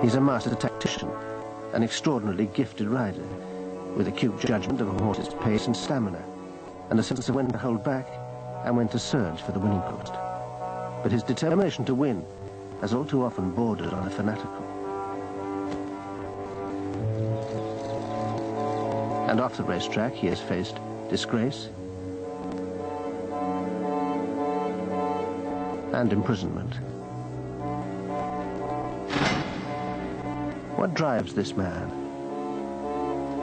He's a master tactician, an extraordinarily gifted rider, with acute judgment of a horse's pace and stamina, and a sense of when to hold back and when to surge for the winning post. But his determination to win has all too often bordered on the fanatical. And off the racetrack he has faced disgrace and imprisonment. What drives this man?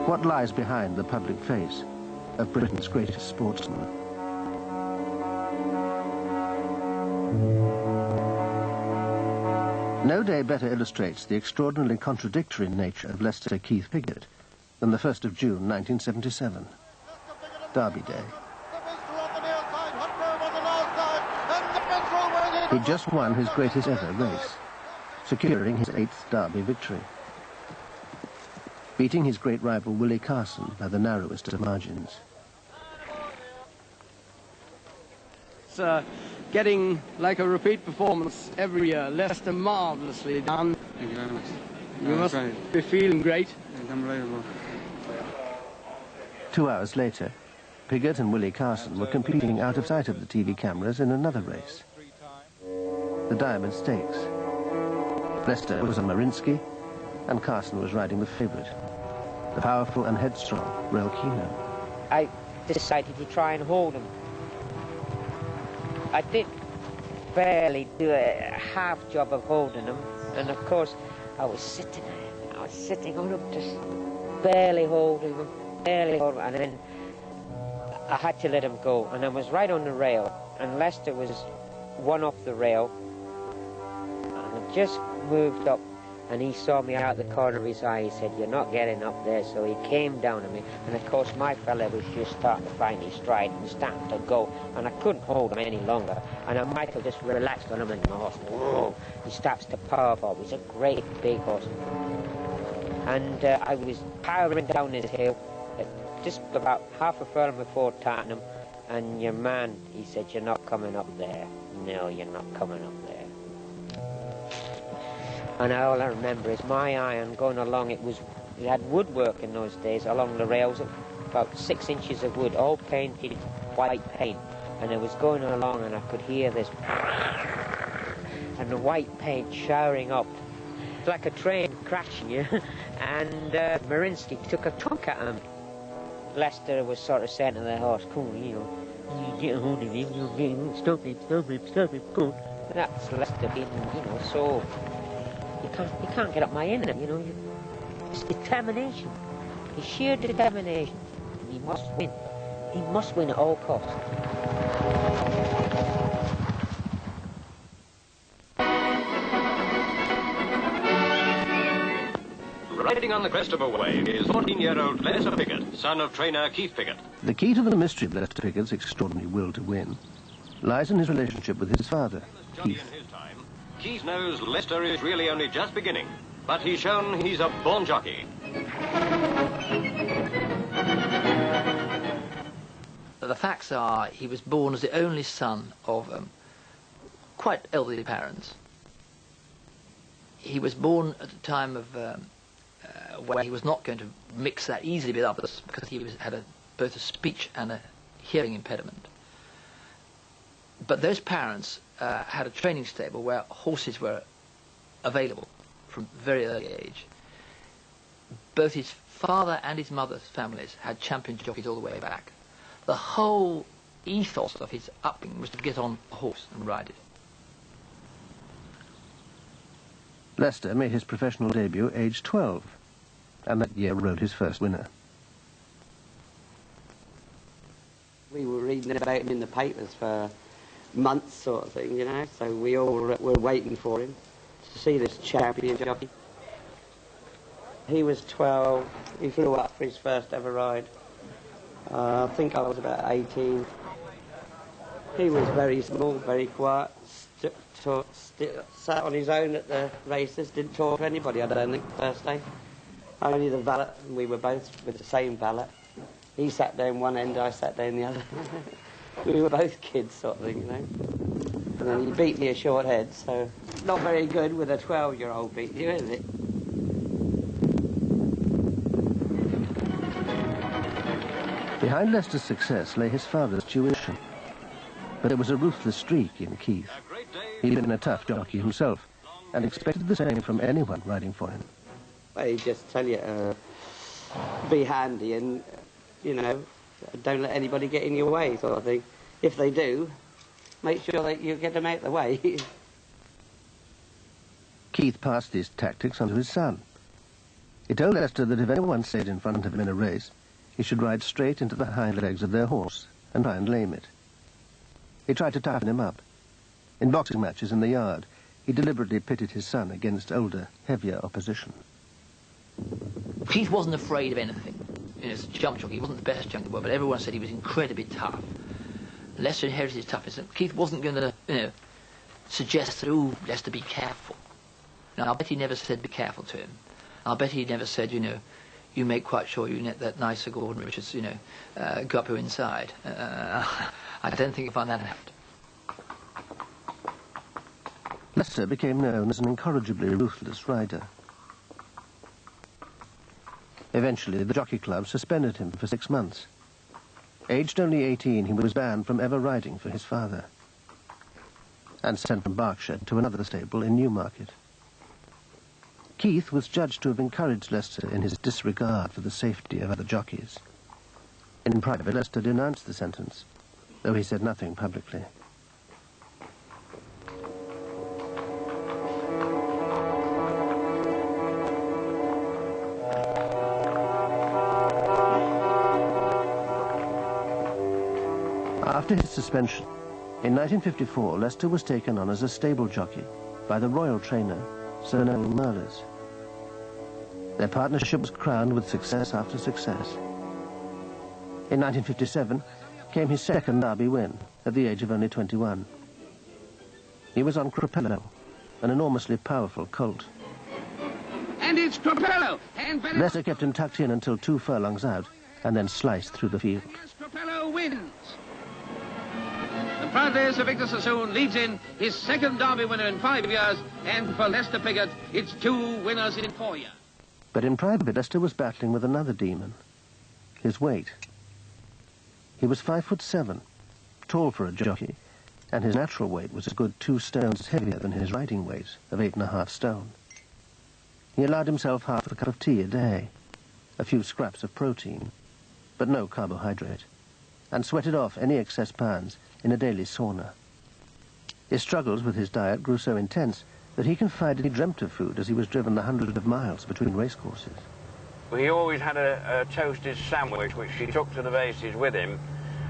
What lies behind the public face of Britain's greatest sportsman? No day better illustrates the extraordinarily contradictory nature of Leicester Keith Piggott than the 1st of June 1977, Derby Day. He'd just won his greatest ever race, securing his 8th Derby victory, beating his great rival Willie Carson by the narrowest of margins. It's getting like a repeat performance every year. Leicester marvellously done. Thank you very much. You must be feeling great. It's unbelievable. 2 hours later, Piggott and Willie Carson were competing out of sight of the TV cameras in another race, the Diamond Stakes. Leicester was on Marinsky, and Carson was riding the favourite, the powerful and headstrong Relkino. I decided to try and hold him. I did barely do a half job of holding him, and of course I was sitting on him, just barely holding him, and then I had to let him go, and I was right on the rail, and Leicester was one off the rail, and I just moved up, and he saw me out the corner of his eye. He said, "You're not getting up there," so he came down on me, and of course my fella was just starting to find his stride and starting to go, and I couldn't hold him any longer, and Michael just relaxed on him, and the horse, whoa, he starts to power forward. He's a great big horse, and I was powering down his hill, just about half a furlong before Tottenham, and your man, he said, "You're not coming up there. No, you're not coming up there." And all I remember is my iron going along. We had woodwork in those days along the rails, about 6 inches of wood, all painted white paint. And I was going along, and I could hear this, and the white paint showering up. It's like a train crashing, you know? And Marinsky took a chunk at him. Leicester was sort of saying to the horse, "Come on, you know, you get a hold of him, you'll get him, stop him, come on." And that's Leicester being, you know, so... You can't get up my end, you know. It's determination. It's sheer determination. He must win. He must win at all costs. Riding on the crest of a wave is 14-year-old Leicester Piggott, son of trainer Keith Piggott. The key to the mystery of Leicester Piggott's extraordinary will to win lies in his relationship with his father, Keith. Keith knows Leicester is really only just beginning, but he's shown he's a born jockey. The facts are he was born as the only son of quite elderly parents. He was born at a time of where he was not going to mix that easily with others, because he had both a speech and a hearing impediment. But those parents had a training stable where horses were available from a very early age. Both his father and his mother's families had champion jockeys all the way back. The whole ethos of his upbringing was to get on a horse and ride it. Leicester made his professional debut aged 12, and that year rode his first winner. We were reading about him in the papers for months, sort of thing, you know, so we all were waiting for him to see this champion jockey. He was 12, he flew up for his first ever ride. I think I was about 18. He was very small, very quiet, sat on his own at the races, didn't talk to anybody, I don't think, the first day. Only the valet, and we were both with the same valet. He sat down one end, I sat down the other. We were both kids, sort of thing, you know. And then he beat me a short head, so not very good with a 12-year-old beating you, is it? Behind Lester's success lay his father's tuition. But there was a ruthless streak in Keith. He'd been a tough jockey himself and expected the same from anyone riding for him. Well, he'd just tell you to be handy and, you know, don't let anybody get in your way, sort of thing. If they do, make sure that you get them out of the way. Keith passed these tactics on to his son. He told Lester that if anyone stayed in front of him in a race, he should ride straight into the hind legs of their horse and try and lame it. He tried to toughen him up. In boxing matches in the yard, he deliberately pitted his son against older, heavier opposition. Keith wasn't afraid of anything. You know, as a jump jockey, he wasn't the best jump in the world, but everyone said he was incredibly tough. Lester inherited his toughness, and Keith wasn't going to, you know, suggest that, oh, Lester, be careful. Now, I'll bet he never said be careful to him. I'll bet he never said, you know, you make quite sure you net that nicer Gordon Richards, you know, go up your inside. I don't think you'll find that happened. Lester became known as an incorrigibly ruthless rider. Eventually, the Jockey Club suspended him for 6 months. Aged only 18, he was banned from ever riding for his father and sent from Berkshire to another stable in Newmarket. Keith was judged to have encouraged Lester in his disregard for the safety of other jockeys. In private, Lester denounced the sentence, though he said nothing publicly. After his suspension, in 1954, Lester was taken on as a stable jockey by the royal trainer, Sir Noel Merlis. Their partnership was crowned with success after success. In 1957 came his second Derby win at the age of only 21. He was on Crapello, an enormously powerful colt. And it's Crapello! And Lester kept him tucked in until 2 furlongs out and then sliced through the field. yes, Crapello wins! The proud Sir Victor Sassoon leads in his second Derby winner in 5 years, and for Lester Piggott, it's 2 winners in 4 years. But in private, Lester was battling with another demon, his weight. He was 5'7", tall for a jockey, and his natural weight was a good 2 stones heavier than his riding weight of 8.5 stone. He allowed himself half a cup of tea a day, a few scraps of protein, but no carbohydrate, and sweated off any excess pounds in a daily sauna. His struggles with his diet grew so intense that he confided he dreamt of food as he was driven the hundreds of miles between racecourses. He always had a toasted sandwich which he took to the races with him,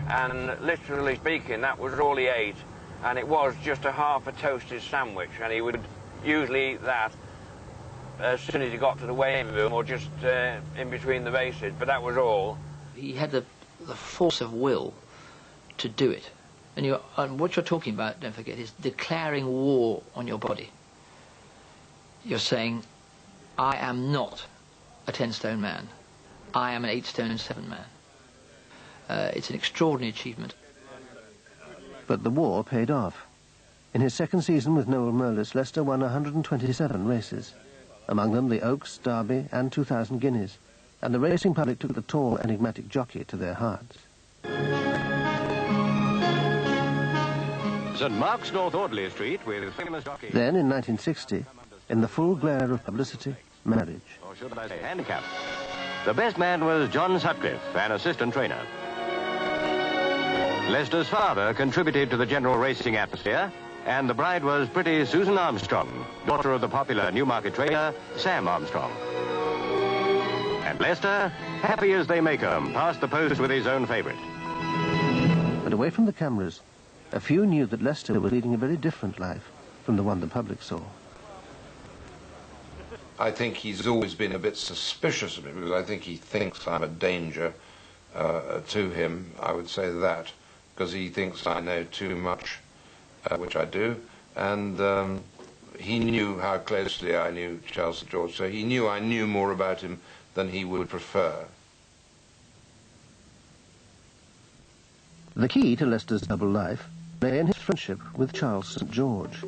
and literally speaking, that was all he ate, and it was just a half a toasted sandwich, and he would usually eat that as soon as he got to the weighing room or just in between the races, but that was all. He had the force of will to do it. And what you're talking about, don't forget, is declaring war on your body. You're saying, I am not a 10-stone man. I am an 8'7" man. It's an extraordinary achievement. But the war paid off. In his second season with Noel Merlis, Lester won 127 races, among them the Oaks, Derby and 2,000 guineas, and the racing public took the tall, enigmatic jockey to their hearts. St. Mark's North Audley Street with famous jockey. Then, in 1960, in the full glare of publicity, marriage. Or should I say handicap. The best man was John Sutcliffe, an assistant trainer. Lester's father contributed to the general racing atmosphere, and the bride was pretty Susan Armstrong, daughter of the popular Newmarket trainer, Sam Armstrong. And Lester, happy as they make 'em, passed the post with his own favourite. But away from the cameras, a few knew that Lester was leading a very different life from the one the public saw. I think he's always been a bit suspicious of me because I think he thinks I'm a danger to him. I would say that because he thinks I know too much, which I do, and he knew how closely I knew Charles St. George, so he knew I knew more about him than he would prefer. The key to Lester's double life lay in his friendship with Charles St. George,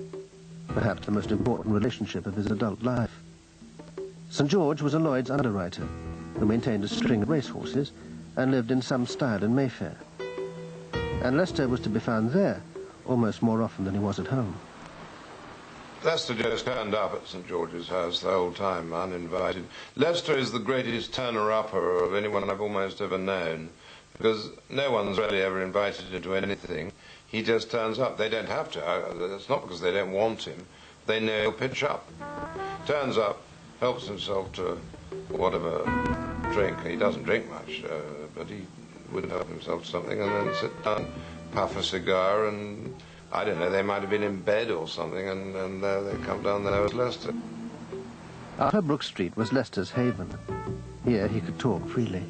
perhaps the most important relationship of his adult life. St. George was a Lloyd's underwriter who maintained a string of racehorses and lived in some style in Mayfair. And Lester was to be found there almost more often than he was at home. Lester just turned up at St. George's House the whole time, uninvited. Lester is the greatest turner-upper of anyone I've almost ever known, because no one's really ever invited him to anything. He just turns up. They don't have to. It's not because they don't want him. They know he'll pitch up. Turns up, helps himself to whatever drink. He doesn't drink much, but he would help himself to something and then sit down, puff a cigar, and I don't know, they might have been in bed or something, and they come down there with Lester. Upper Brook Street was Lester's haven. Here he could talk freely.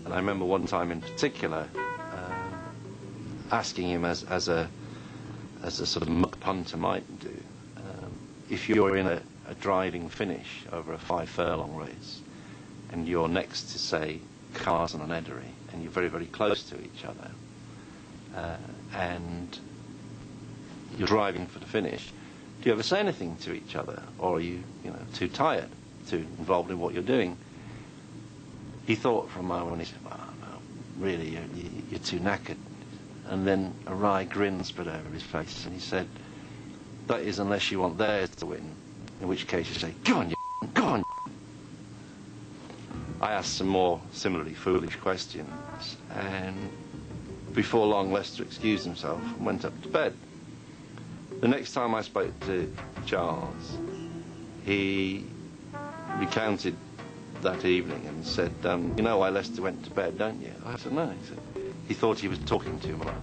And I remember one time in particular asking him, as a sort of muck punter might do, if you're in a driving finish over a 5-furlong race and you're next to, say, Carson and Eddery, and you're very, very close to each other, and you're driving for the finish, do you ever say anything to each other, or are you too tired, too involved in what you're doing? He thought for a moment and he said, "Oh, no, really, you're too knackered." And then a wry grin spread over his face, and he said, "That is unless you want theirs to win, in which case you say, go on, you, go on." I asked some more similarly foolish questions, and before long Lester excused himself and went up to bed. The next time I spoke to Charles, he recounted that evening and said, "You know why Lester went to bed, don't you?" I said, "No." He said, he thought he was talking too much.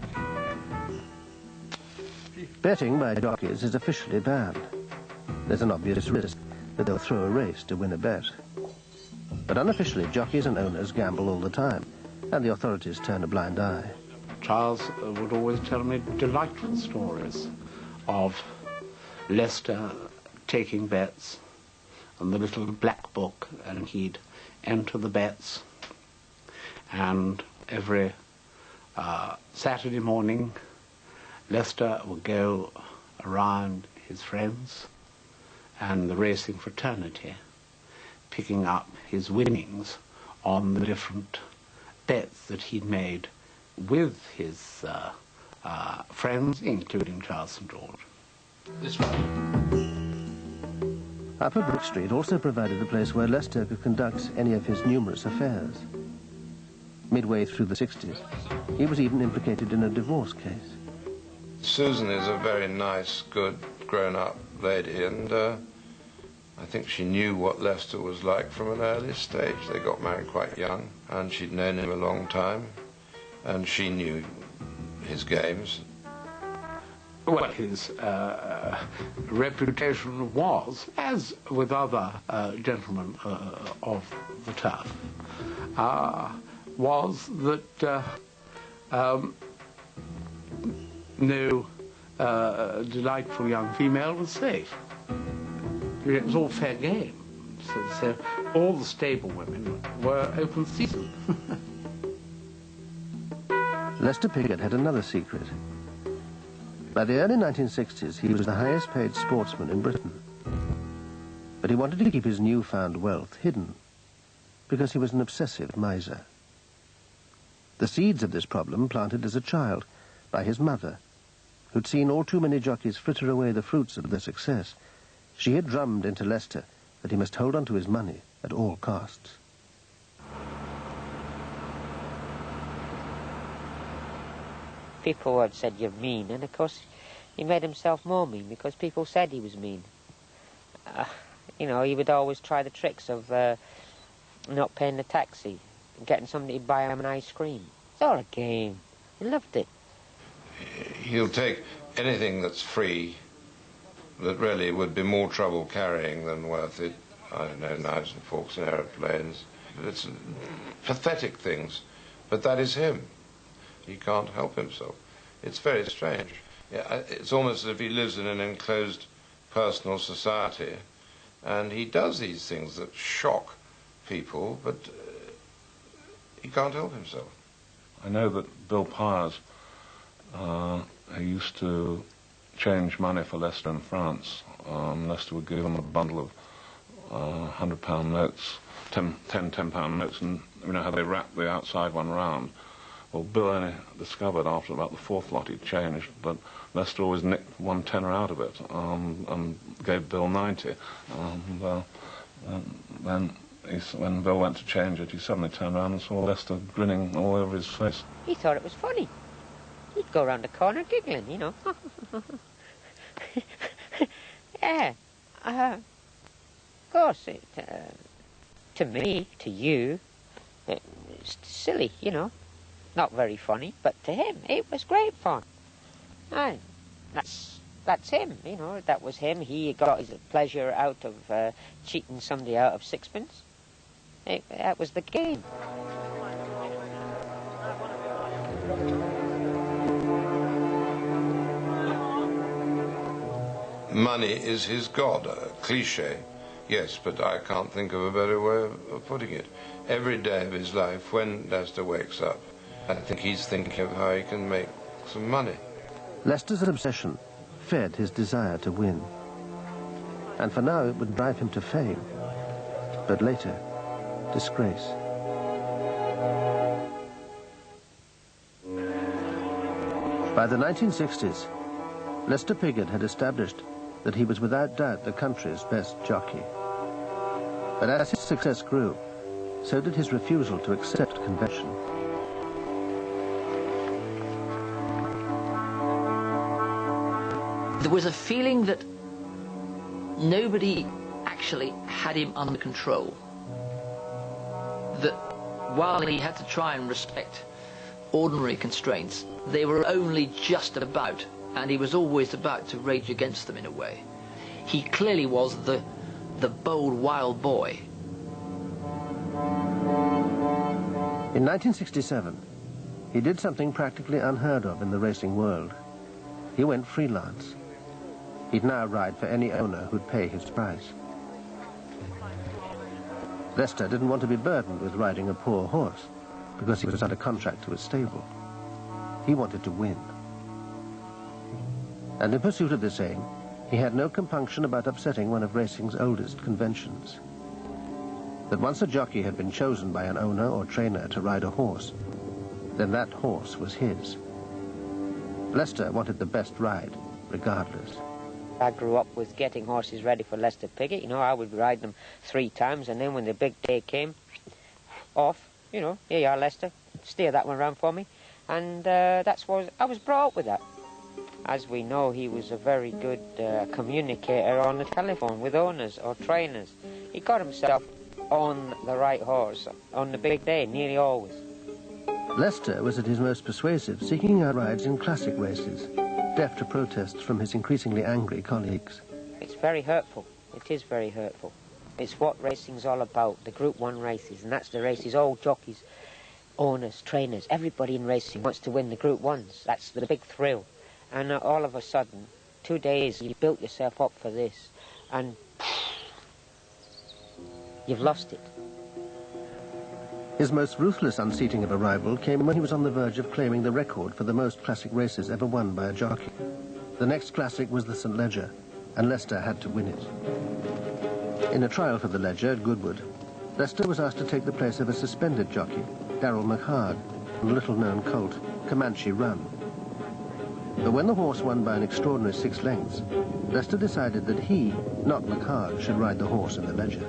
Betting by jockeys is officially banned. There's an obvious risk that they'll throw a race to win a bet. But unofficially, jockeys and owners gamble all the time, and the authorities turn a blind eye. Charles would always tell me delightful stories of Lester taking bets and the little black book, and he'd enter the bets, and every Saturday morning Lester would go around his friends and the racing fraternity, picking up his winnings on the different bets that he'd made with his friends, including Charles St. George. This way. Upper Brook Street also provided a place where Lester could conduct any of his numerous affairs. Midway through the 60s, he was even implicated in a divorce case. Susan is a very nice, good, grown-up lady, and I think she knew what Lester was like from an early stage. They got married quite young, and she'd known him a long time, and she knew his games. Well, his reputation was, as with other gentlemen of the turf, was that no delightful young female was safe. It was all fair game. So all the stable women were open season. Lester Piggott had another secret. By the early 1960s, he was the highest paid sportsman in Britain. But he wanted to keep his newfound wealth hidden, because he was an obsessive miser. The seeds of this problem planted as a child by his mother, who'd seen all too many jockeys fritter away the fruits of their success. She had drummed into Lester that he must hold on to his money at all costs. People had said you're mean, and of course he made himself more mean because people said he was mean. He would always try the tricks of not paying the taxi, getting somebody to buy him an ice cream. It's all a game. He loved it. He'll take anything that's free that really would be more trouble carrying than worth it. I don't know, knives and forks and aeroplanes. It's pathetic things, but that is him. He can't help himself. It's very strange. Yeah, it's almost as if he lives in an enclosed personal society, and he does these things that shock people, but he can't help himself. I know that Bill Pyers, who used to change money for Lester in France, Lester would give him a bundle of £100 notes, 10 £10 notes, and you know how they wrapped the outside one round. Well, Bill only discovered after about the fourth lot he'd changed, but Lester always nicked 1 tenner out of it and gave Bill 90. Then when Bill went to change it, he suddenly turned around and saw Lester grinning all over his face. He thought it was funny. He'd go around the corner giggling, you know. Yeah. Of course, to me, to you, it's silly, you know. Not very funny, but to him, it was great fun. And that's him, you know. That was him. He got his pleasure out of cheating somebody out of sixpence. That was the game. Money is his god, a cliche, yes, but I can't think of a better way of putting it. Every day of his life, when Lester wakes up, I think he's thinking of how he can make some money. Lester's obsession fed his desire to win. And for now it would drive him to fame, but later, disgrace. By the 1960s, Lester Piggott had established that he was without doubt the country's best jockey. But as his success grew, so did his refusal to accept convention. There was a feeling that nobody actually had him under control. That while he had to try and respect ordinary constraints, they were only just about, and he was always about to rage against them in a way. He clearly was the bold, wild boy. In 1967, he did something practically unheard of in the racing world. He went freelance. He'd now ride for any owner who'd pay his price. Lester didn't want to be burdened with riding a poor horse because he was under contract to a stable. He wanted to win. And in pursuit of this aim, he had no compunction about upsetting one of racing's oldest conventions. That once a jockey had been chosen by an owner or trainer to ride a horse, then that horse was his. Lester wanted the best ride, regardless. I grew up with getting horses ready for Lester Piggott. You know, I would ride them 3 times, and then when the big day came, off, you know, here you are, Lester, steer that one round for me. And I was brought up with that. As we know, he was a very good communicator on the telephone with owners or trainers. He got himself on the right horse on the big day, nearly always. Lester was at his most persuasive, seeking out rides in classic races, deaf to protests from his increasingly angry colleagues. It's very hurtful. It is very hurtful. It's what racing's all about, the Group 1 races, and that's the races all jockeys, owners, trainers, everybody in racing wants to win the Group 1s. That's the big thrill. And all of a sudden, 2 days, you built yourself up for this, and you've lost it. His most ruthless unseating of a rival came when he was on the verge of claiming the record for the most classic races ever won by a jockey. The next classic was the St. Leger, and Lester had to win it. In a trial for the Leger at Goodwood, Lester was asked to take the place of a suspended jockey, Darrell McHarg, on the little-known colt, Comanche Run. But when the horse won by an extraordinary 6 lengths, Lester decided that he, not McHarg, should ride the horse in the Leger.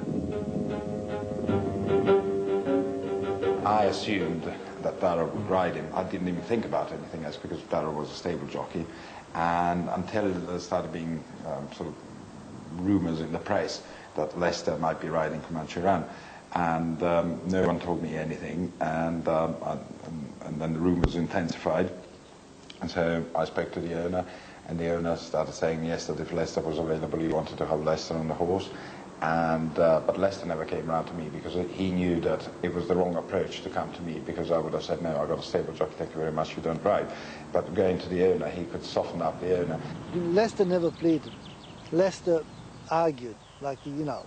I assumed that Darrell would ride him. I didn't even think about anything else because Darrell was a stable jockey. And until there started being sort of rumours in the press that Lester might be riding Comanche Run. And no one told me anything. And then the rumours intensified. And so I spoke to the owner, and the owner started saying yes, that if Lester was available, he wanted to have Lester on the horse. And but Lester never came round to me because he knew that it was the wrong approach to come to me, because I would have said, no, I've got a stable jockey, thank you very much, you don't ride. But going to the owner, he could soften up the owner. Lester never pleaded. Lester argued, like, you know,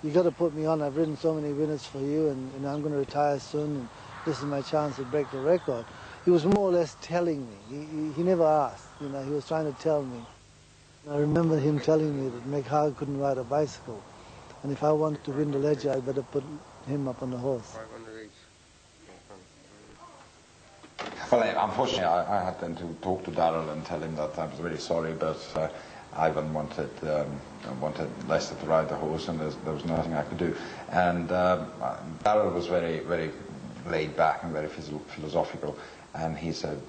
you got to put me on, I've ridden so many winners for you, and I'm going to retire soon, and this is my chance to break the record. He was more or less telling me. He never asked, you know, he was trying to tell me. I remember him telling me that McHarg couldn't ride a bicycle, and if I wanted to win the Leger, I better put him up on the horse. Well, unfortunately, I had then to talk to Darrell and tell him that I was really sorry, but Ivan wanted Lester to ride the horse, and there was nothing I could do. And Darrell was very, very laid back and very philosophical, and he said,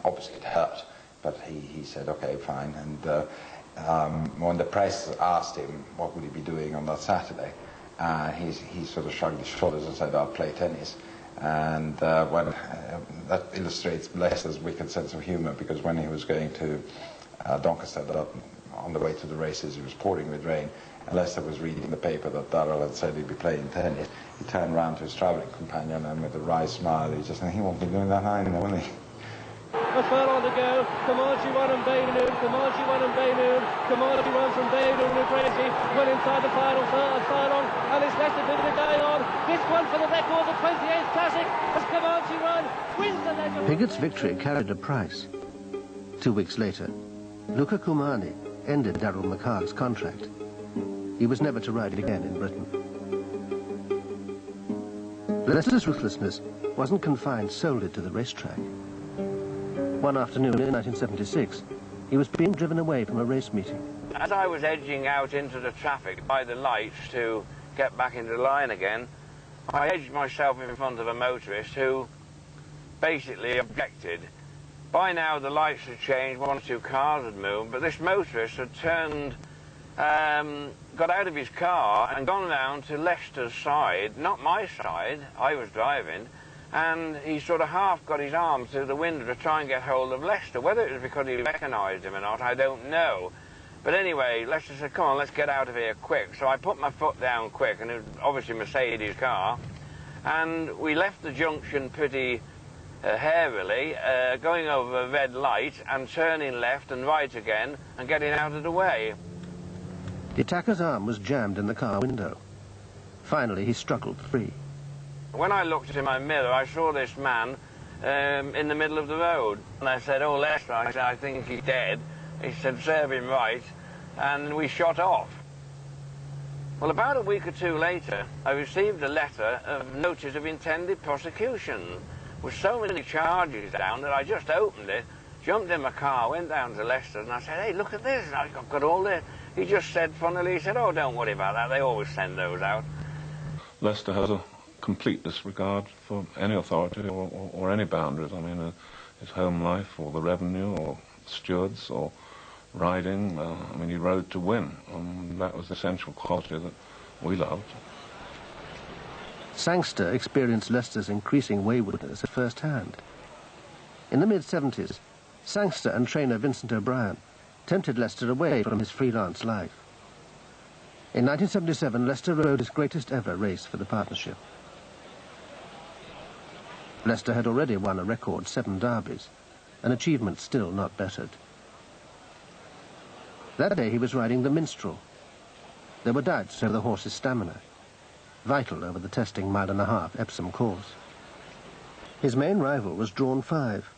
obviously it hurt, but he said, okay, fine. And when the press asked him what would he be doing on that Saturday, he sort of shrugged his shoulders and said, I'll play tennis. And that illustrates Lester's wicked sense of humour, because when he was going to Doncaster, on the way to the races, it was pouring with rain, and Lester was reading the paper that Darrell had said he'd be playing tennis. He turned round to his travelling companion, and with a wry smile, he just said, he won't be doing that either, will he? A furlong to go. Comanche won and Baynoon. Comanche won and Baynoon. Comanche won from Baynoon and Crazy. Well inside the final furlong, and it's Lester Piggott going on. This one for the record, the 28th Classic, as Comanche won, wins the legend. Piggott's victory carried a price. 2 weeks later, Luca Cumani ended Darrell McHarg's contract. He was never to ride again in Britain. Lester's ruthlessness wasn't confined solely to the racetrack. One afternoon in 1976, he was being driven away from a race meeting. As I was edging out into the traffic by the lights to get back into line again, I edged myself in front of a motorist who basically objected. By now the lights had changed, 1 or 2 cars had moved, but this motorist had turned, got out of his car and gone round to Lester's side, not my side, I was driving, and he sort of half got his arm through the window to try and get hold of Lester. Whether it was because he recognised him or not, I don't know. But anyway, Lester said, come on, let's get out of here quick. So I put my foot down quick, and it was obviously Mercedes' car, and we left the junction pretty harily, going over a red light and turning left and right again and getting out of the way. The attacker's arm was jammed in the car window. Finally, he struggled free. When I looked in my mirror, I saw this man in the middle of the road. And I said, oh, Lester, I think he's dead. He said, serve him right. And we shot off. Well, about a week or 2 later, I received a letter of notice of intended prosecution, with so many charges down that I just opened it, jumped in my car, went down to Lester's, and I said, hey, look at this. And I've got all this. He just said, funnily, he said, oh, don't worry about that. They always send those out. Lester has a complete disregard for any authority or any boundaries. I mean, his home life or the revenue or stewards or riding. I mean, he rode to win, and that was the essential quality that we loved. Sangster experienced Lester's increasing waywardness at first hand. In the mid-70s, Sangster and trainer Vincent O'Brien tempted Lester away from his freelance life. In 1977, Lester rode his greatest ever race for the partnership. Lester had already won a record 7 derbies, an achievement still not bettered. That day he was riding the Minstrel. There were doubts over the horse's stamina, vital over the testing 1.5-mile Epsom course. His main rival was drawn 5,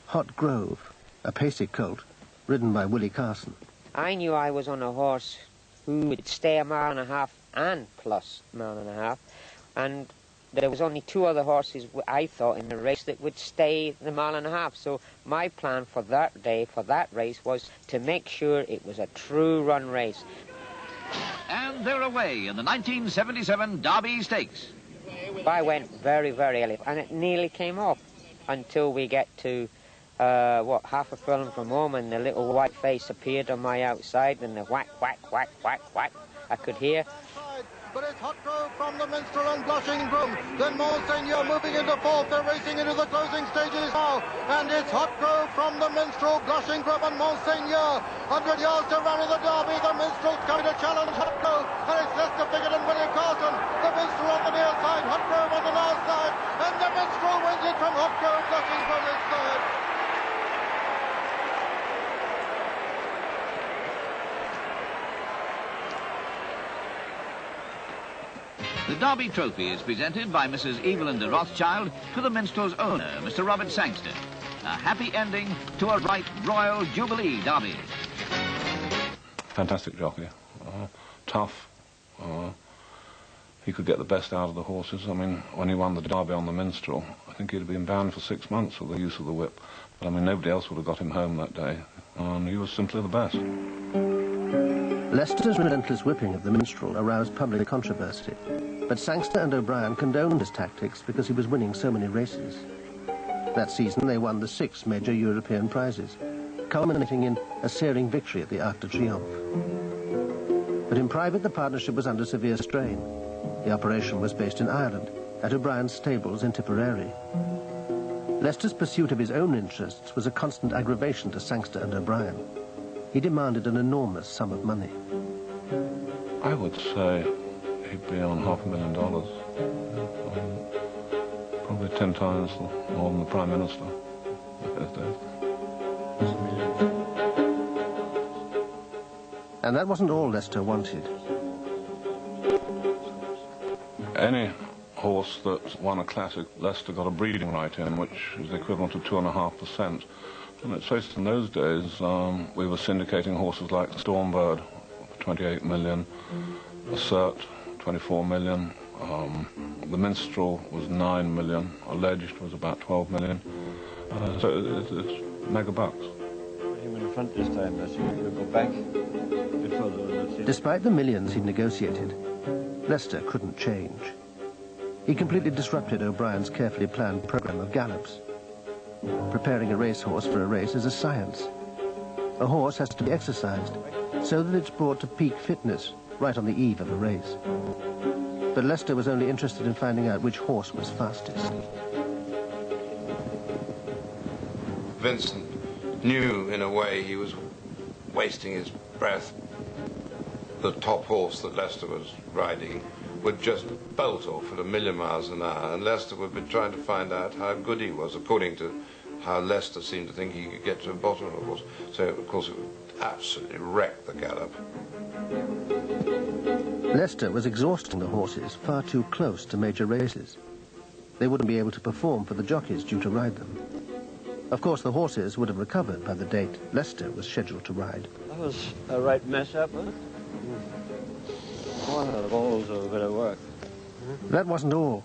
Hot Grove, a pacey colt, ridden by Willie Carson. I knew I was on a horse who would stay 1.5 miles and plus 1.5 miles, and there was only 2 other horses, I thought, in the race that would stay the 1.5 miles. So my plan for that day, for that race, was to make sure it was a true run race. And they're away in the 1977 Derby Stakes. I went very, very early, and it nearly came off until we get to, half a furlong from home, and the little white face appeared on my outside, and the whack, whack, whack, whack, whack I could hear. But it's Hot Grove from the Minstrel and Blushing Broom. Then Monseigneur moving into 4th. They're racing into the closing stages now. And it's Hot Grove from the Minstrel, Blushing Broom and Monseigneur. 100 yards to run in the Derby. The Minstrel's coming to challenge Hot Grove. And it's Lester Piggott and William Carson. The Minstrel on the near side, Hot Grove on the last side. And the Minstrel wins it from Hot Grove, Blushing Broom is third. The Derby Trophy is presented by Mrs. Evelyn de Rothschild to the Minstrel's owner, Mr. Robert Sangster. A happy ending to a right royal Jubilee Derby. Fantastic jockey. Tough. he could get the best out of the horses. I mean, when he won the Derby on the Minstrel, I think he'd have been banned for 6 months for the use of the whip. But I mean, nobody else would have got him home that day. He was simply the best. Leicester's relentless whipping of the Minstrel aroused public controversy, but Sangster and O'Brien condoned his tactics because he was winning so many races. That season they won the 6 major European prizes, culminating in a searing victory at the Arc de Triomphe. But in private the partnership was under severe strain. The operation was based in Ireland, at O'Brien's stables in Tipperary. Leicester's pursuit of his own interests was a constant aggravation to Sangster and O'Brien. He demanded an enormous sum of money. I would say he'd be on $500,000. Probably 10 times more than the Prime Minister those days. And that wasn't all Leicester wanted. Any horse that won a classic, Leicester got a breeding right in, which is the equivalent of 2.5%. And let's face it, in those days, we were syndicating horses like Stormbird for 28 million, Assert, 24 million, the Minstrel was 9 million, Alleged was about 12 million. So it's mega bucks. Him in front this time, let's see if he'll go back a bit further. Despite the millions he'd negotiated, Leicester couldn't change. He completely disrupted O'Brien's carefully planned program of gallops. Preparing a racehorse for a race is a science. A horse has to be exercised so that it's brought to peak fitness right on the eve of a race. But Leicester was only interested in finding out which horse was fastest. Vincent knew, in a way, he was wasting his breath. The top horse that Leicester was riding would just bolt off at 1,000,000 miles an hour, and Leicester would be trying to find out how good he was, according to how Leicester seemed to think he could get to the bottom of the horse. So, of course, it would absolutely wreck the gallop. Leicester was exhausting the horses far too close to major races. They wouldn't be able to perform for the jockeys due to ride them. Of course, the horses would have recovered by the date Leicester was scheduled to ride. That was a right mess up, huh? One of the balls of a bit of work. That wasn't all.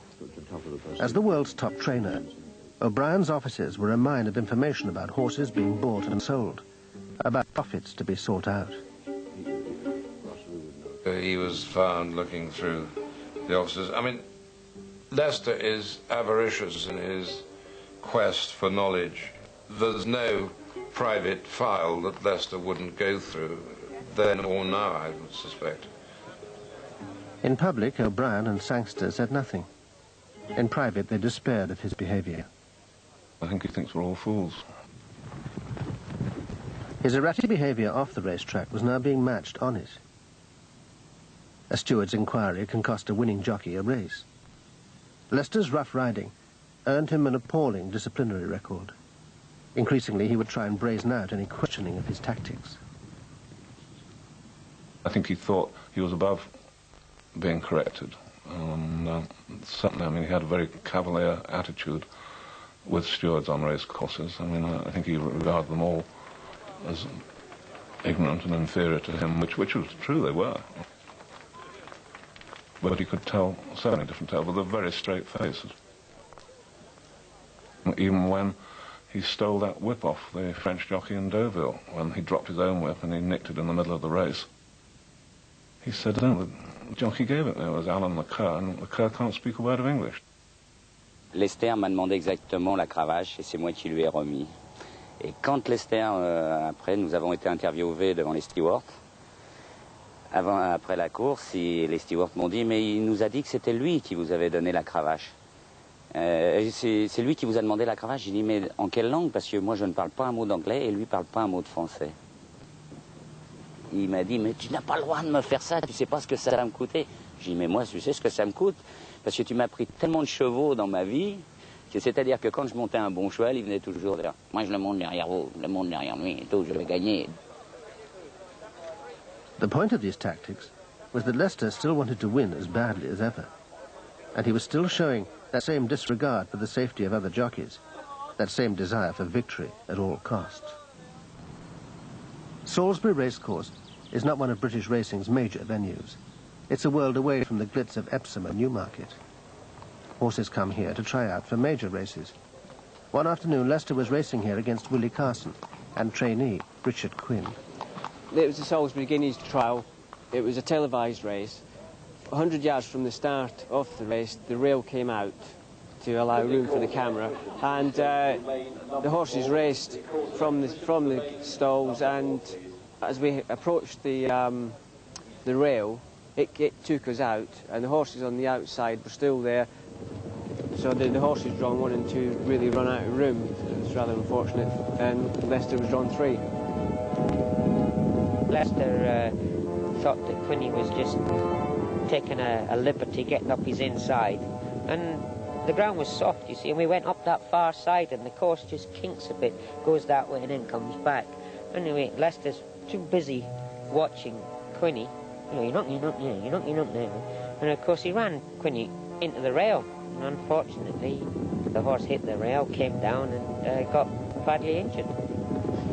As the world's top trainer, O'Brien's offices were a mine of information about horses being bought and sold, about profits to be sought out. He was found looking through the offices. I mean, Leicester is avaricious in his quest for knowledge. There's no private file that Leicester wouldn't go through, then or now, I would suspect. In public, O'Brien and Sangster said nothing. In private, they despaired of his behaviour. I think he thinks we're all fools. His erratic behaviour off the racetrack was now being matched on it. A steward's inquiry can cost a winning jockey a race. Leicester's rough riding earned him an appalling disciplinary record. Increasingly, he would try and brazen out any questioning of his tactics. I think he thought he was above being corrected. Certainly, I mean, he had a very cavalier attitude with stewards on race courses. I mean, I think he regarded them all as ignorant and inferior to him, which was true, they were. But he could tell so many different tales with a very straight face. Even when he stole that whip off the French jockey in Deauville, when he dropped his own whip and he nicked it in the middle of the race. He said, no, the jockey gave it. There was Alan Leclerc, and Leclerc can't speak a word of English. Lester m'a demandé exactement la cravache et c'est moi qui lui ai remis. Et quand Lester, après, nous avons été interviewés devant les stewards, après la course, les stewards m'ont dit, mais il nous a dit que c'était lui qui vous avait donné la cravache. C'est lui qui vous a demandé la cravache. J'ai dit, mais en quelle langue? Parce que moi, je ne parle pas un mot d'anglais et lui parle pas un mot de français. Il m'a dit, mais tu n'as pas le droit de me faire ça, tu sais pas ce que ça va me coûter. J'ai dit, mais moi, tu sais ce que ça me coûte? Parce que tu m'as pris tellement de chevaux dans ma vie, que c'est-à-dire que quand je montais un bon cheval, il venait toujours dire, moi je le monte derrière vous, je le monte derrière lui, et tout, je vais gagner. The point of these tactics was that Leicester still wanted to win as badly as ever. And he was still showing that same disregard for the safety of other jockeys, that same desire for victory at all costs. Salisbury Racecourse is not one of British racing's major venues. It's a world away from the glitz of Epsom and Newmarket. Horses come here to try out for major races. One afternoon, Lester was racing here against Willie Carson and trainee Richard Quinn. It was the Salisbury Guineas trial. It was a televised race. 100 yards from the start of the race, the rail came out to allow room for the camera, and the horses raced from the stalls, and as we approached the rail, it took us out, and the horses on the outside were still there, so the horses drawn 1 and 2 really run out of room. It was rather unfortunate, and Leicester was drawn 3. Leicester thought that Quinny was just taking a liberty, getting up his inside, and the ground was soft, you see, and we went up that far side, and the course just kinks a bit, goes that way and then comes back. Anyway, Leicester's too busy watching Quinny. You're not there. And of course he ran Quinny into the rail, and unfortunately the horse hit the rail, came down and got badly injured.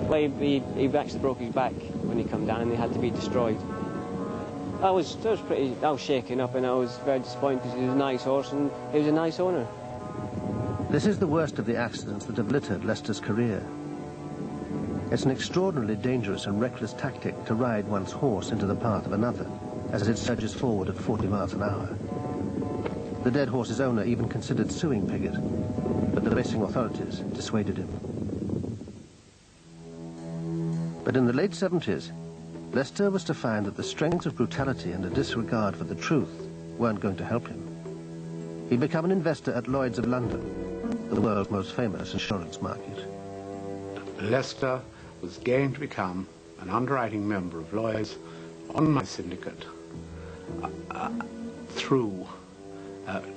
Well, he actually broke his back when he came down, and he had to be destroyed. I was shaken up, and I was very disappointed because he was a nice horse and he was a nice owner. This is the worst of the accidents that have littered Leicester's career. It's an extraordinarily dangerous and reckless tactic to ride one's horse into the path of another as it surges forward at 40 miles an hour. The dead horse's owner even considered suing Piggott, but the racing authorities dissuaded him. But in the late 70s, Leicester was to find that the strength of brutality and a disregard for the truth weren't going to help him. He'd become an investor at Lloyd's of London, the world's most famous insurance market. Leicester was going to become an underwriting member of Lloyd's on my syndicate through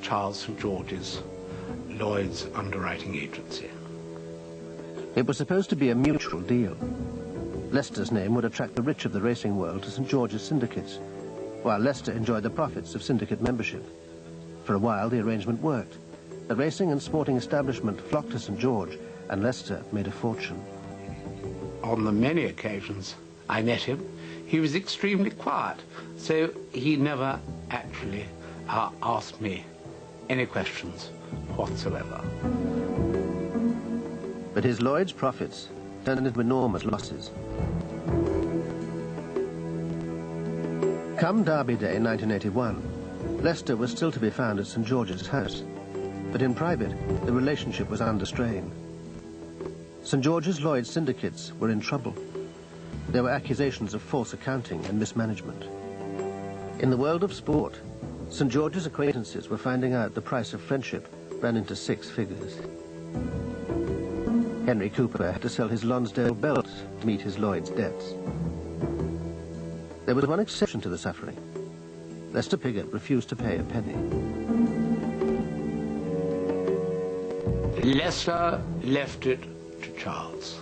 Charles St. George's Lloyd's underwriting agency. It was supposed to be a mutual deal. Leicester's name would attract the rich of the racing world to St. George's syndicates, while Leicester enjoyed the profits of syndicate membership. For a while, the arrangement worked. The racing and sporting establishment flocked to St. George, and Leicester made a fortune. On the many occasions I met him, he was extremely quiet, so he never actually asked me any questions whatsoever. But his Lloyd's profits turned into enormous losses. Come Derby Day 1981, Leicester was still to be found at St. George's house, but in private, the relationship was under strain. St. George's Lloyd's syndicates were in trouble. There were accusations of false accounting and mismanagement. In the world of sport, St. George's acquaintances were finding out the price of friendship ran into 6 figures. Henry Cooper had to sell his Lonsdale belt to meet his Lloyd's debts. There was one exception to the suffering. Lester Piggott refused to pay a penny. Leicester left it to Charles.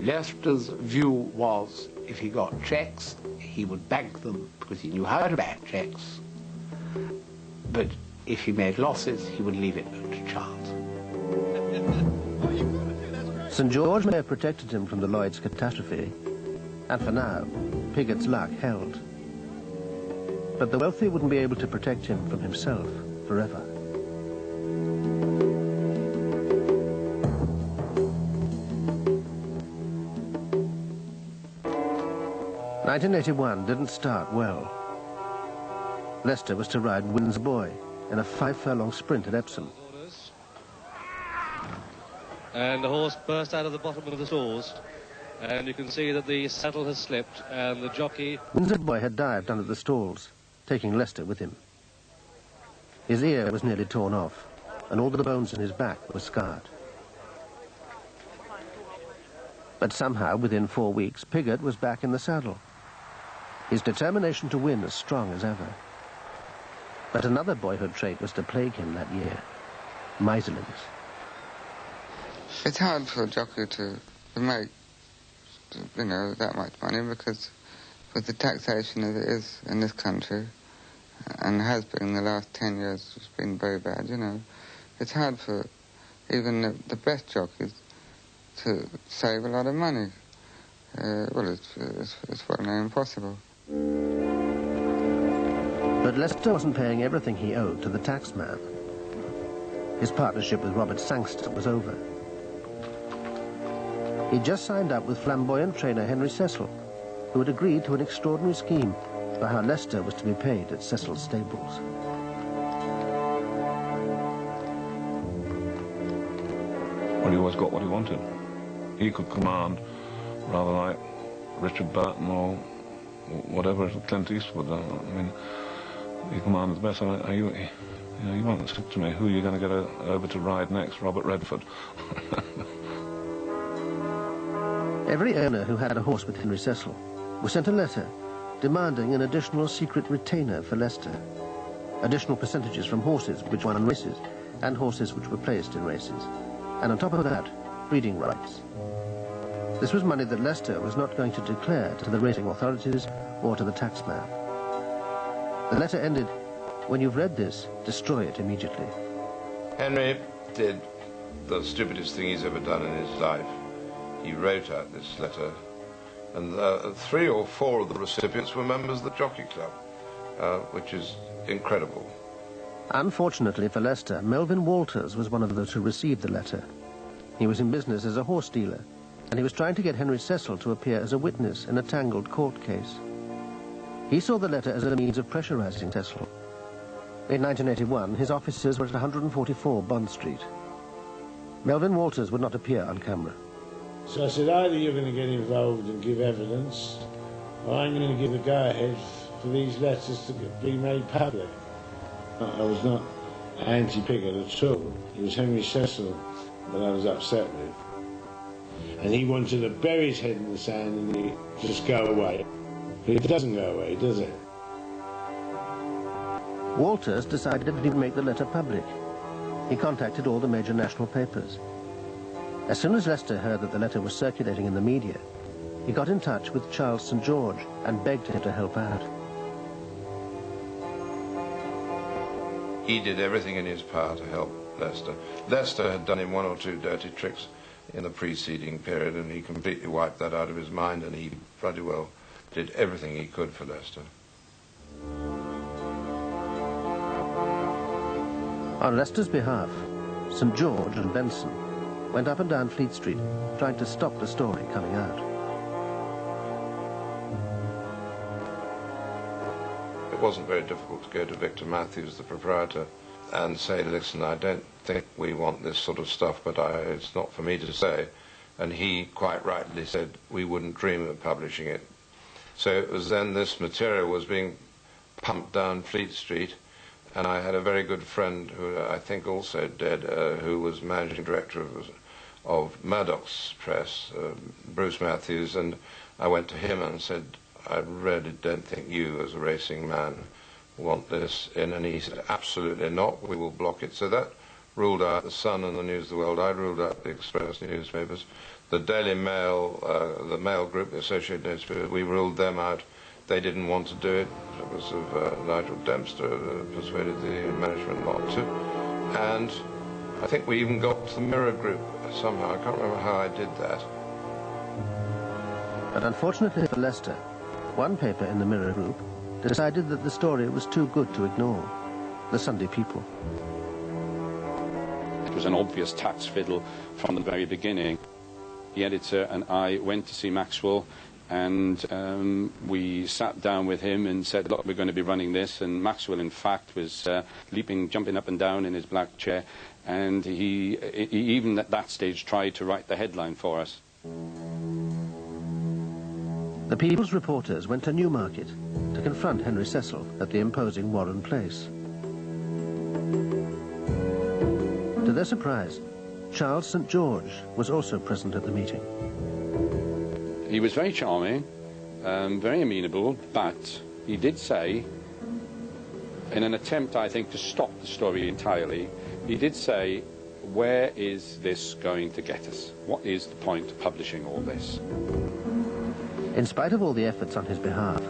Leicester's view was if he got checks, he would bank them because he knew how to bank checks. But if he made losses, he would leave it to Charles. St. George may have protected him from the Lloyd's catastrophe, and for now, Piggott's luck held. But the wealthy wouldn't be able to protect him from himself forever. '81 didn't start well. Leicester was to ride Wynn's Boy in a 5-furlong sprint at Epsom. And the horse burst out of the bottom of the stalls, and you can see that the saddle has slipped, and the jockey... Wynn's Boy had dived under the stalls, taking Leicester with him. His ear was nearly torn off, and all the bones in his back were scarred. But somehow, within 4 weeks, Piggott was back in the saddle. His determination to win as strong as ever. But another boyhood trait was to plague him that year: miserliness. It's hard for a jockey to make, you know, that much money because with the taxation as it is in this country, and has been in the last 10 years, it's been very bad, you know. It's hard for even the best jockeys to save a lot of money. Well, it's well near impossible. The But Lester wasn't paying everything he owed to the taxman. His partnership with Robert Sangster was over. He'd just signed up with flamboyant trainer Henry Cecil, who had agreed to an extraordinary scheme for how Lester was to be paid at Cecil's stables. Well, he always got what he wanted. He could command rather like Richard Burton or whatever, Clint Eastwood. I mean, he commanded the best. You once said to me, who are you going to get over to ride next? Robert Redford. Every owner who had a horse with Henry Cecil was sent a letter demanding an additional secret retainer for Lester, additional percentages from horses which won races and horses which were placed in races, and on top of that, breeding rights. This was money that Lester was not going to declare to the racing authorities or to the taxman. The letter ended, "When you've read this, destroy it immediately." Henry did the stupidest thing he's ever done in his life. He wrote out this letter, and 3 or 4 of the recipients were members of the Jockey Club, which is incredible. Unfortunately for Lester, Melvin Walters was one of those who received the letter. He was in business as a horse dealer, and he was trying to get Henry Cecil to appear as a witness in a tangled court case. He saw the letter as a means of pressurizing Cecil. In 1981, his offices were at 144 Bond Street. Melvin Walters would not appear on camera. So I said, either you're going to get involved and give evidence, or I'm going to give the go-ahead for these letters to be made public. I was not anti-Piggott at all. It was Henry Cecil that I was upset with. And he wanted to bury his head in the sand and just go away. But it doesn't go away, does it? Walters decided he'd make the letter public. He contacted all the major national papers. As soon as Lester heard that the letter was circulating in the media, he got in touch with Charles St. George and begged him to help out. He did everything in his power to help Lester. Lester had done him 1 or 2 dirty tricks in the preceding period, and he completely wiped that out of his mind, and he bloody well did everything he could for Lester. On Lester's behalf, St. George and Benson went up and down Fleet Street, trying to stop the story coming out. It wasn't very difficult to go to Victor Matthews, the proprietor, and say, listen, I don't think we want this sort of stuff, but it's not for me to say. And he quite rightly said we wouldn't dream of publishing it. So it was then this material was being pumped down Fleet Street, and I had a very good friend who I think also dead, who was managing director of Murdoch's press, Bruce Matthews, and I went to him and said, I really don't think you as a racing man want this in, and he said, absolutely not, we will block it. So that ruled out the Sun and the News of the World. I ruled out the Express newspapers. The Daily Mail, the Mail Group, the Associated Newspapers, we ruled them out. They didn't want to do it because of Nigel Dempster persuaded the management not to. And I think we even got to the Mirror Group somehow. I can't remember how I did that. But unfortunately for Lester, one paper in the Mirror Group decided that the story was too good to ignore. The Sunday People. It was an obvious tax fiddle from the very beginning. The editor and I went to see Maxwell, and we sat down with him and said, look, we're going to be running this. And Maxwell, in fact, was jumping up and down in his black chair, and he even at that stage tried to write the headline for us. The People's reporters went to Newmarket to confront Henry Cecil at the imposing Warren Place. To their surprise, Charles St. George was also present at the meeting. He was very charming, very amenable, but he did say, in an attempt, I think, to stop the story entirely, he did say, where is this going to get us? What is the point of publishing all this? In spite of all the efforts on his behalf,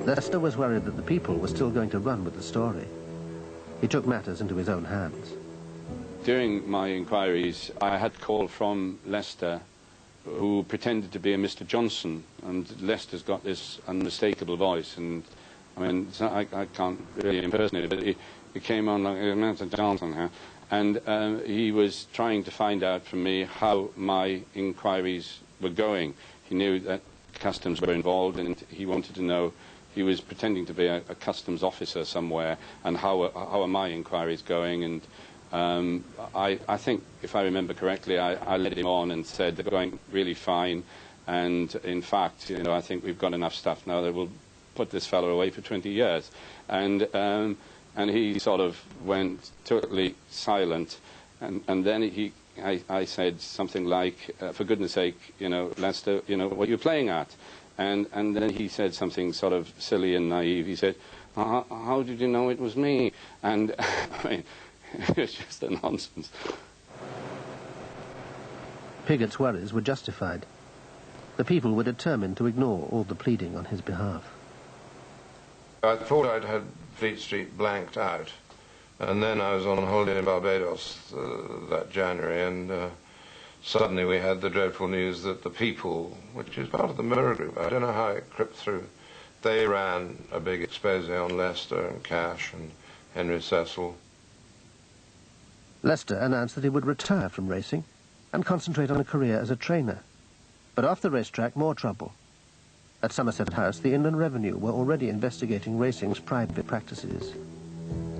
Lester was worried that the People were still going to run with the story. He took matters into his own hands. During my inquiries, I had a call from Lester, who pretended to be a Mr. Johnson, and Lester's got this unmistakable voice, and I mean, I can't really impersonate it, but he came on like Mr. Johnson, and he was trying to find out from me how my inquiries were going. He knew that customs were involved, and he wanted to know. He was pretending to be a customs officer somewhere, and how are my inquiries going? And I think, if I remember correctly, I led him on and said they're going really fine, and in fact, you know, I think we've got enough stuff now that will put this fellow away for 20 years. And he sort of went totally silent, and then I said something like, for goodness sake, you know, Lester, you know, what are you playing at? And then he said something sort of silly and naive. He said, how did you know it was me? And I mean, it was just a nonsense. Piggott's worries were justified. The people were determined to ignore all the pleading on his behalf. I thought I'd had Fleet Street blanked out, and then I was on holiday in Barbados that January, and suddenly we had the dreadful news that the People, which is part of the Mirror Group, I don't know how it crept through, they ran a big expose on Lester and Cash and Henry Cecil. Lester announced that he would retire from racing and concentrate on a career as a trainer. But off the racetrack, more trouble. At Somerset House, the Inland Revenue were already investigating racing's private practices.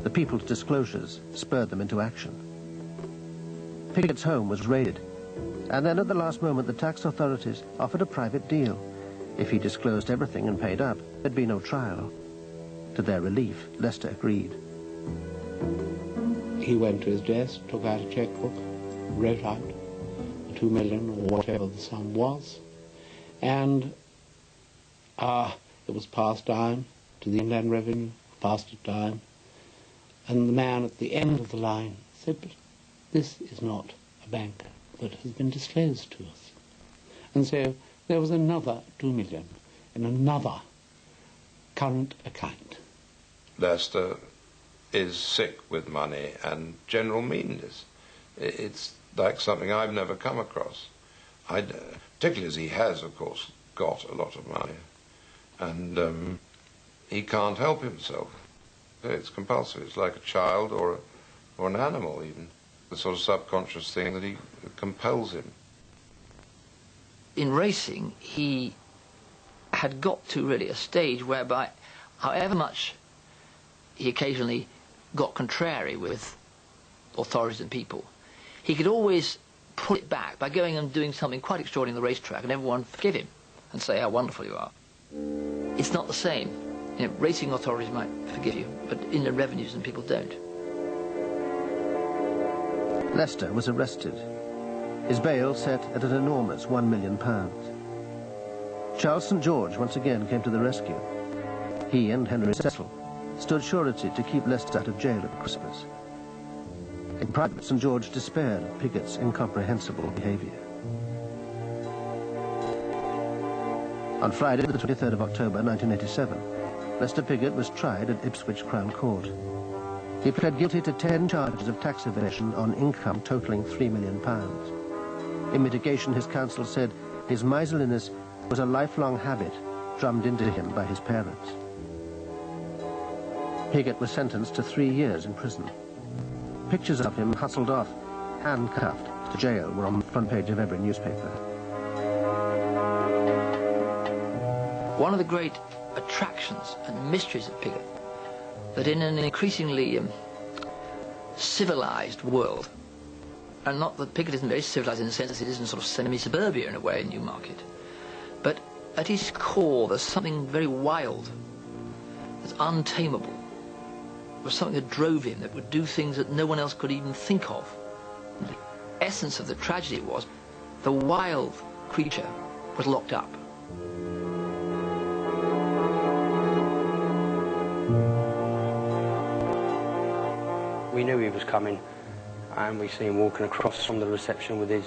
The People's disclosures spurred them into action. Piggott's home was raided, and then at the last moment the tax authorities offered a private deal. If he disclosed everything and paid up, there'd be no trial. To their relief, Lester agreed. He went to his desk, took out a checkbook, wrote out 2 million or whatever the sum was, and it was passed down to the Inland Revenue, passed it down, and the man at the end of the line said, but this is not a bank that has been disclosed to us. And so there was another 2 million in another current account. Lester is sick with money and general meanness. It's like something I've never come across. Particularly as he has, of course, got a lot of money. And he can't help himself. It's compulsive. It's like a child or an animal, even. The sort of subconscious thing that compels him. In racing, he had got to really a stage whereby, however much he occasionally got contrary with authorities and people, he could always pull it back by going and doing something quite extraordinary on the racetrack, and everyone forgive him and say how wonderful you are. It's not the same. You know, racing authorities might forgive you, but inland revenues and people don't. Lester was arrested. His bail set at an enormous £1 million. Charles St. George once again came to the rescue. He and Henry Cecil stood surety to keep Lester out of jail at Christmas. In private, St. George despaired of Piggott's incomprehensible behaviour. On Friday, the 23rd of October, 1987, Lester Piggott was tried at Ipswich Crown Court. He pled guilty to 10 charges of tax evasion on income totalling £3 million. In mitigation, his counsel said his miserliness was a lifelong habit drummed into him by his parents. Piggott was sentenced to 3 years in prison. Pictures of him hustled off, handcuffed to jail, were on the front page of every newspaper. One of the great attractions and mysteries of Piggott, that in an increasingly civilized world, and not that Piggott isn't very civilized in the sense that it isn't sort of semi-suburbia in a way in Newmarket, but at his core there's something very wild, that's untamable. There was something that drove him, that would do things that no one else could even think of. The essence of the tragedy was the wild creature was locked up. We knew he was coming, and we see him walking across from the reception with his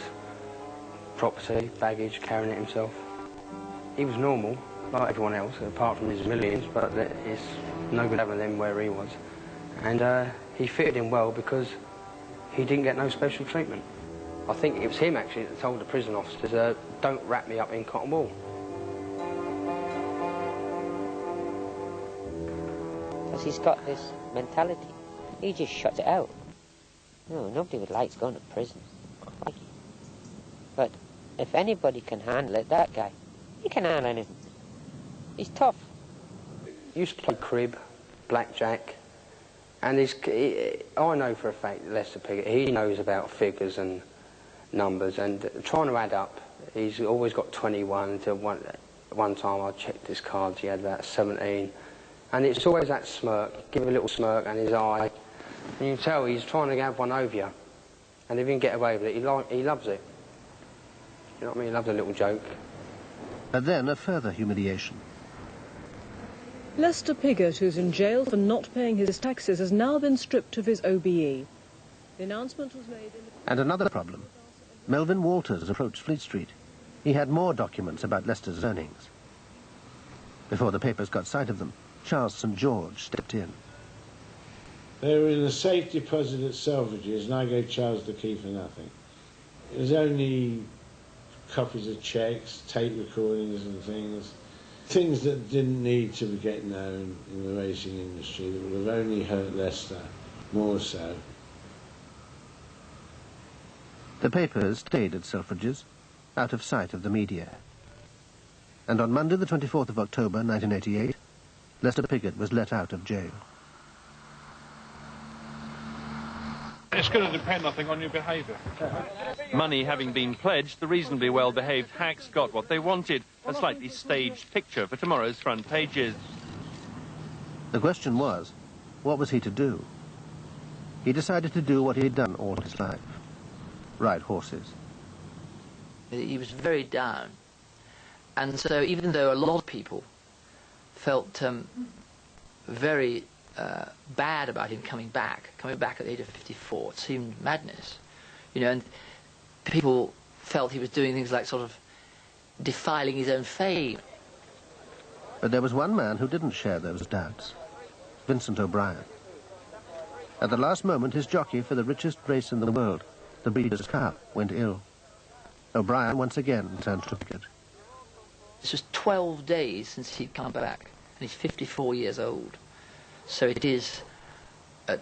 property, baggage, carrying it himself. He was normal, like everyone else, apart from his millions, but it's no good having them where he was. And he fitted in well because he didn't get no special treatment. I think it was him, actually, that told the prison officers, don't wrap me up in cotton wool. because he's got this mentality. He just shuts it out. No, nobody would like going to prison. Like it. But if anybody can handle it, that guy, he can handle anything. He's tough. He used to play crib, blackjack, and I know for a fact that Lester Piggott, he knows about figures and numbers, and trying to add up, he's always got 21 until one time I checked his cards, he had about 17, and it's always that smirk, give him a little smirk and his eye, and you can tell he's trying to have one over you, and if he can get away with it, he loves it. You know what I mean? He loves a little joke. And then a further humiliation. Lester Piggott, who's in jail for not paying his taxes, has now been stripped of his OBE. The announcement was made in... And another problem. Melvin Walters approached Fleet Street. He had more documents about Lester's earnings. Before the papers got sight of them, Charles St. George stepped in. They were in a safe deposit at Selfridges, and I gave Charles the key for nothing. It was only copies of cheques, tape recordings and things that didn't need to get known in the racing industry, that would have only hurt Lester more so. The papers stayed at Selfridges, out of sight of the media. And on Monday the 24th of October 1988, Lester Piggott was let out of jail. It's going to depend, I think, on your behaviour. Money having been pledged, the reasonably well-behaved hacks got what they wanted, a slightly staged picture for tomorrow's front pages. The question was, what was he to do? He decided to do what he had done all his life. Ride horses. He was very down. And so even though a lot of people felt very bad about him coming back at the age of 54, it seemed madness. You know, and people felt he was doing things like sort of defiling his own fame. But there was one man who didn't share those doubts. Vincent O'Brien. At the last moment, his jockey for the richest race in the world, the Breeders' Cup, went ill. O'Brien once again turned to Piggott. This was 12 days since he'd come back, and he's 54 years old. So it is, at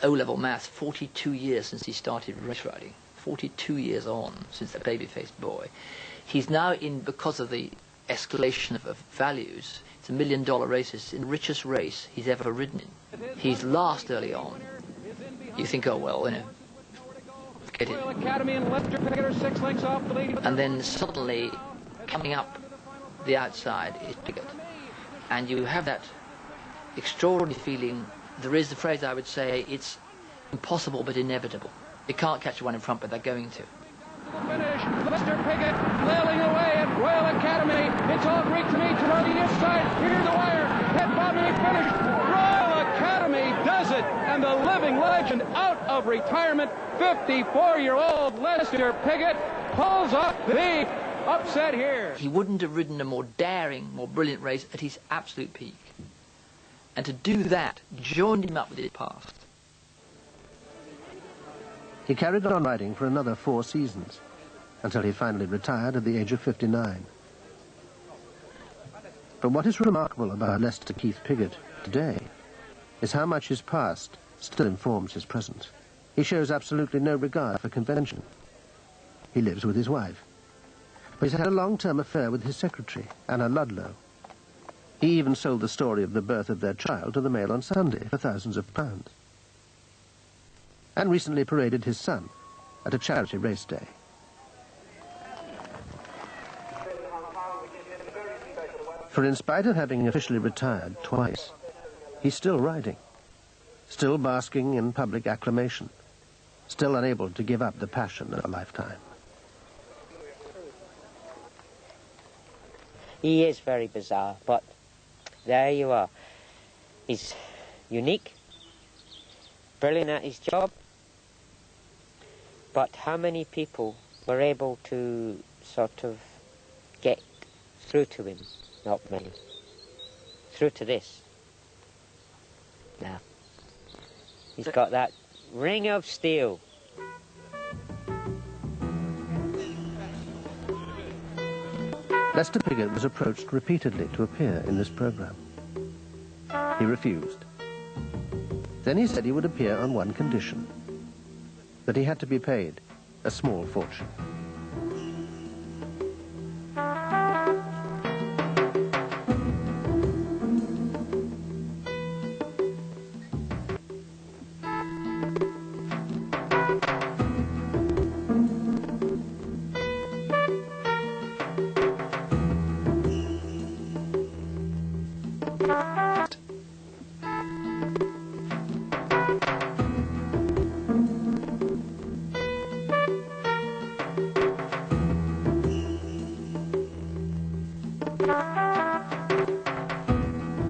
O-level maths, 42 years since he started race riding. 42 years on, since the baby-faced boy. He's now in, because of the escalation of values, it's $1 million races, it's the richest race he's ever ridden in. He's last early on. You think, oh, well, you know, forget it. And then suddenly, coming up the outside is Piggott. And you have that extraordinary feeling. There is the phrase I would say, it's impossible but inevitable. You can't catch one in front, but they're going to. Finish. Lester Piggott flailing away at Royal Academy. It's all Greek to me to the inside. Here the wire. Head bobbing finish. Royal Academy does it. And the living legend out of retirement, 54-year-old Lester Piggott pulls off the upset here. He wouldn't have ridden a more daring, more brilliant race at his absolute peak. And to do that joined him up with his past. He carried on riding for another 4 seasons, until he finally retired at the age of 59. But what is remarkable about Lester Keith Piggott today is how much his past still informs his present. He shows absolutely no regard for convention. He lives with his wife. But he's had a long-term affair with his secretary, Anna Ludlow. He even sold the story of the birth of their child to the Mail on Sunday for thousands of pounds. And recently paraded his son at a charity race day. For in spite of having officially retired twice, he's still riding, still basking in public acclamation, still unable to give up the passion of a lifetime. He is very bizarre, but there you are. He's unique, brilliant at his job, but how many people were able to sort of get through to him? Not many. Through to this. No. He's got that ring of steel. Lester Piggott was approached repeatedly to appear in this program. He refused. Then he said he would appear on one condition, that he had to be paid a small fortune.